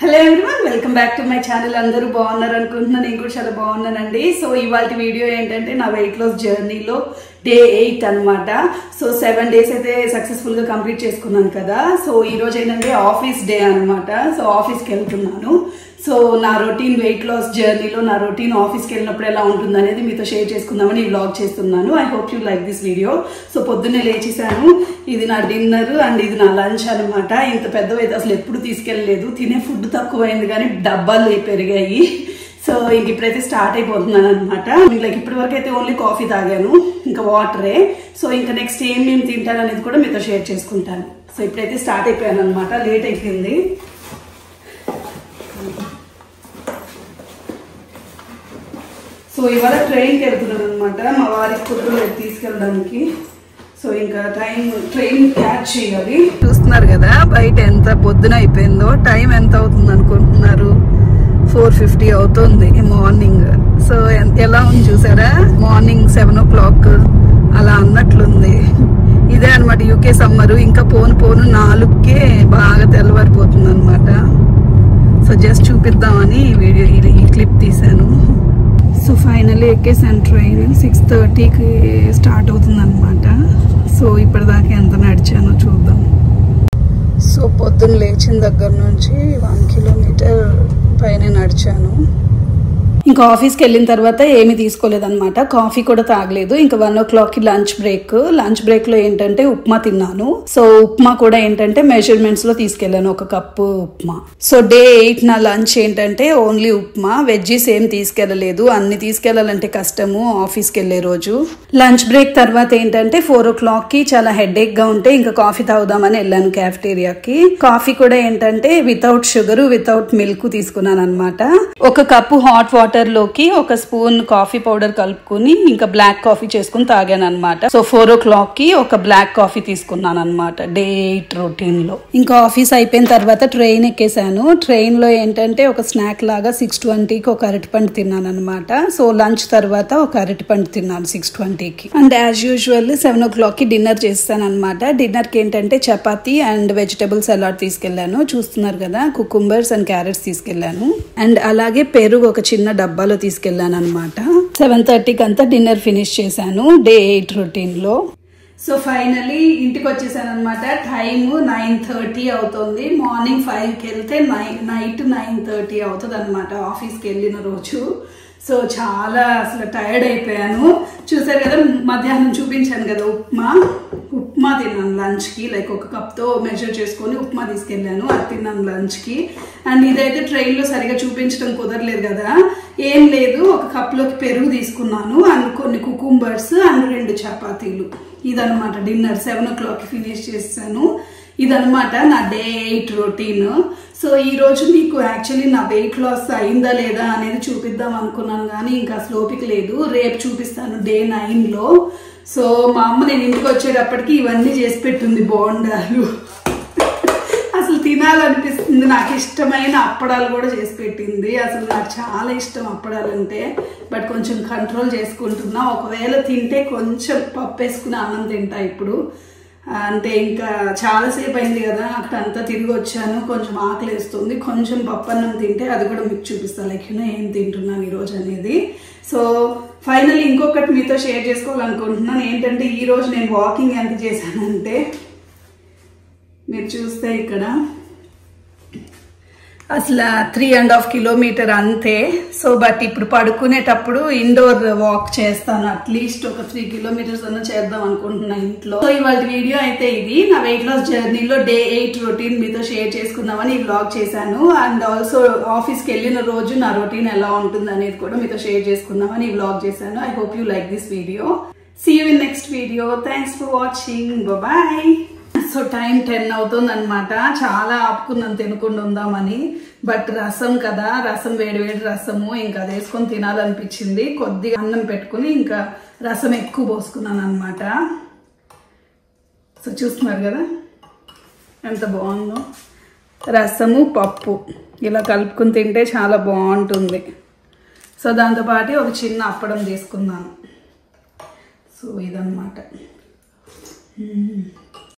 Hello everyone, welcome back to my channel. అందరూ బాగున్నారు అనుకుంటున్నాను. నేను కూడా చాలా బాగున్నానండి. సో ఇవాళ వీడియో ఏంటంటే నా వెయిట్ లాస్ జర్నీలో డే 8 అనమాట. సో 7 days అయితే సక్సెస్ఫుల్ గా కంప్లీట్ చేసుకున్నాను కదా. సో ఈ రోజు ఏంటంటే ఆఫీస్ డే అనమాట. సో ఆఫీస్కి వెళ్తున్నాను. సో నా రొటీన్ వెయిట్ లాస్ జర్నీలో నా రొటీన్ ఆఫీస్కి వెళ్ళినప్పుడు ఎలా ఉంటుంది అనేది మీతో షేర్ చేసుకుందామని ఈ వ్లాగ్ చేస్తున్నాను. I hope you like this video. So పొద్దున్నే లేచేసాను. ఇది నా డిన్నర్ అండ్ ఇది నా లంచ్ అనమాట. ఇంత పెద్దవైతే అసలు ఎప్పుడు తీసుకెళ్ళలేదు. తినే ఫుడ్ తక్కువైంది కానీ డబ్బాలు పెరిగాయి. సో ఇంక ఇప్పుడైతే స్టార్ట్ అయిపోతున్నాను అనమాట. లైక్ ఇప్పటి వరకు అయితే ఓన్లీ కాఫీ తాగాను, ఇంకా వాటరే. సో ఇంకా నెక్స్ట్ ఏం నేను తింటాను అనేది కూడా మీతో షేర్ చేసుకుంటాను. సో ఇప్పుడైతే స్టార్ట్ అయిపోయాను అనమాట. లేట్ అయిపోయింది. సో ఇవాళ ట్రైన్కి వెళ్తున్నాను అనమాట. మా వారికి ఫుడ్ తీసుకెళ్ళడానికి. సో ఇంకా ట్రైన్ క్యాచ్ చేయాలి. చూస్తున్నారు కదా బయట ఎంత పొద్దున అయిపోయిందో. టైం ఎంత అవుతుంది అనుకుంటున్నారు? 4:50 అవుతుంది మార్నింగ్. సో ఎలా ఉంది చూసారా? మార్నింగ్ 7 o'clock అలా అన్నట్లుంది. ఇదే అనమాట యూకే సమ్మరు. ఇంకా పోను 4కే బాగా తెల్లవారిపోతుంది అనమాట. సో జస్ట్ చూపిద్దామని ఈ వీడియో ఈ క్లిప్ తీసాను. సో ఫైనల్లీ ఎక్కేసాను. ట్రైన్ 6:30కి స్టార్ట్ అవుతుంది అనమాట. సో ఇప్పటిదాకా ఎంత నడిచానో చూద్దాం. సో పొద్దున్న లేచిన దగ్గర నుంచి 1 kilometer పైన నడిచాను. ఇంకా ఆఫీస్కి వెళ్ళిన తర్వాత ఏమీ తీసుకోలేదన్నమాట. కాఫీ కూడా తాగలేదు. ఇంకా 1 o'clockకి లంచ్ బ్రేక్ లో ఏంటంటే ఉప్మా తిన్నాను. సో ఉప్మా కూడా ఏంటంటే మెజర్మెంట్స్ లో తీసుకెళ్లాను, 1 కప్పు ఉప్మా. సో డే 8 నా లంచ్ ఏంటంటే ఓన్లీ ఉప్మా. వెజ్జీస్ ఏం తీసుకెళ్లలేదు. అన్ని తీసుకెళ్లాలంటే కష్టము ఆఫీస్కి వెళ్లే రోజు. లంచ్ బ్రేక్ తర్వాత ఏంటంటే 4 o'clockకి చాలా హెడేక్ గా ఉంటే ఇంకా కాఫీ తాగుదామని వెళ్ళాను క్యాఫెటేరియాకి. కాఫీ కూడా ఏంటంటే వితౌట్ షుగర్ వితౌట్ మిల్క్ తీసుకున్నాను అనమాట. 1 కప్పు హాట్ వాటర్ లోకి 1 స్పూన్ కాఫీ పౌడర్ కలుపుకుని ఇంకా బ్లాక్ కాఫీ చేసుకుని తాగాను అనమాట. సో 4 o'clockకి 1 బ్లాక్ కాఫీ తీసుకున్నాను అనమాట డే 8 రొటీన్ లో. ఇంకా ఆఫీస్ అయిపోయిన తర్వాత ట్రైన్ ఎక్కేసాను. ట్రైన్ లో ఏంటంటే ఒక స్నాక్ లాగా 6:20కి 1 అరటిపండు తిన్నాను అనమాట. సో లంచ్ తర్వాత 1 అరటిపండు తిన్నాను 6:20కి. అండ్ యాజ్ యూజువల్ 7 o'clockకి డిన్నర్ చేస్తాను అనమాట. డిన్నర్ కి ఏంటంటే చపాతీ అండ్ వెజిటబుల్ సలాడ్ తీసుకెళ్లాను. చూస్తున్నారు కదా, కుకుంబర్స్ అండ్ క్యారెట్స్ తీసుకెళ్లాను. అండ్ అలాగే పెరుగు ఒక చిన్న డబ్బాలో తీసుకెళ్లాను అనమాట. 7:30కి అంతా డిన్నర్ ఫినిష్ చేశాను డే 8 రొటీన్ లో. సో ఫైనలీ ఇంటికి వచ్చేసాను అనమాట. టైమ్ 9:30 అవుతుంది. మార్నింగ్ 5కి వెళ్తే నైట్ 9:30 అవుతుంది అనమాట ఆఫీస్కి వెళ్ళిన రోజు. సో చాలా అసలు టైర్డ్ అయిపోయాను. చూసారు కదా, మధ్యాహ్నం చూపించాను కదా ఉప్మా తిన్నాను లంచ్కి. లైక్ 1 కప్తో మెజర్ చేసుకొని ఉప్మా తీసుకెళ్ళాను, అది తిన్నాను లంచ్కి. అండ్ ఇదైతే ట్రైన్లో సరిగా చూపించడం కుదరలేదు కదా. ఏం లేదు, 1 కప్లోకి పెరుగు తీసుకున్నాను అండ్ కొన్ని కుకుంబర్స్ అండ్ 2 చపాతీలు. ఇదనమాట డిన్నర్. 7 o'clockకి ఫినిష్ చేశాను. ఇదనమాట నా డే 8 రొటీన్. సో ఈ రోజు మీకు యాక్చువల్లీ నా వెయిట్ లాస్ అయిందా లేదా అనేది చూపిద్దాం అనుకున్నాను కానీ ఇంకా అసలు ఓపిక లేదు. రేపు చూపిస్తాను డే 9లో. సో మా అమ్మ నేను ఇంటికి వచ్చేటప్పటికి ఇవన్నీ చేసి పెట్టింది, బోండాలు. అసలు తినాలనిపిస్తుంది. నాకు ఇష్టమైన అప్పడాలు కూడా చేసి పెట్టింది. అసలు నాకు చాలా ఇష్టం అప్పడాలు అంటే. బట్ కొంచెం కంట్రోల్ చేసుకుంటున్నా. ఒకవేళ తింటే కొంచెం పప్పు వేసుకుని అన్నం తింటా ఇప్పుడు. అంటే ఇంకా చాలాసేపు అయింది కదా అక్కడ అంతా తిరిగి వచ్చాను. కొంచెం ఆకలి వేస్తుంది. కొంచెం పప్పు అన్నం తింటే అది కూడా మీకు చూపిస్తాను లైక్ ఏం తింటున్నాను ఈరోజు అనేది. సో ఫైనల్ ఇంకొకటి మీతో షేర్ చేసుకోవాలనుకుంటున్నాను. ఏంటంటే ఈరోజు నేను వాకింగ్ ఎంత చేశానంటే మీరు చూస్తే ఇక్కడ అసలు 3.5 kilometer అంతే. సో బట్ ఇప్పుడు పడుకునేటప్పుడు ఇండోర్ వాక్ చేస్తాను. అట్లీస్ట్ ఒక 3 kilometers అన్న చేద్దాం అనుకుంటున్నా ఇంట్లో. సో ఇవాళ వీడియో అయితే ఇది నా వెయిట్ లాస్ జర్నీలో డే 8 రొటీన్ మీతో షేర్ చేసుకుందామని ఈ వ్లాగ్ చేశాను. అండ్ ఆల్సో ఆఫీస్కి వెళ్ళిన రోజు నా రొటీన్ ఎలా ఉంటుంది అనేది కూడా మీతో షేర్ చేసుకుందామని ఈ వ్లాగ్ చేశాను. I hope you like this video. See you in next video. Thanks for watching. Bye. So time 10 అవుతుంది అనమాట. చాలా ఆపుకున్నాను తినకుండా ఉందామని. బట్ రసం కదా, వేడి రసము ఇంకా అది వేసుకొని తినాలనిపించింది. కొద్దిగా అన్నం పెట్టుకుని ఇంకా రసం ఎక్కువ పోసుకున్నాను అనమాట. సో చూస్తున్నారు కదా ఎంత బాగుందో. రసము పప్పు ఇలా కలుపుకుని తింటే చాలా బాగుంటుంది. సో దాంతోపాటు ఒక చిన్న అప్పడం తీసుకున్నాను. సో ఇదన్నమాట.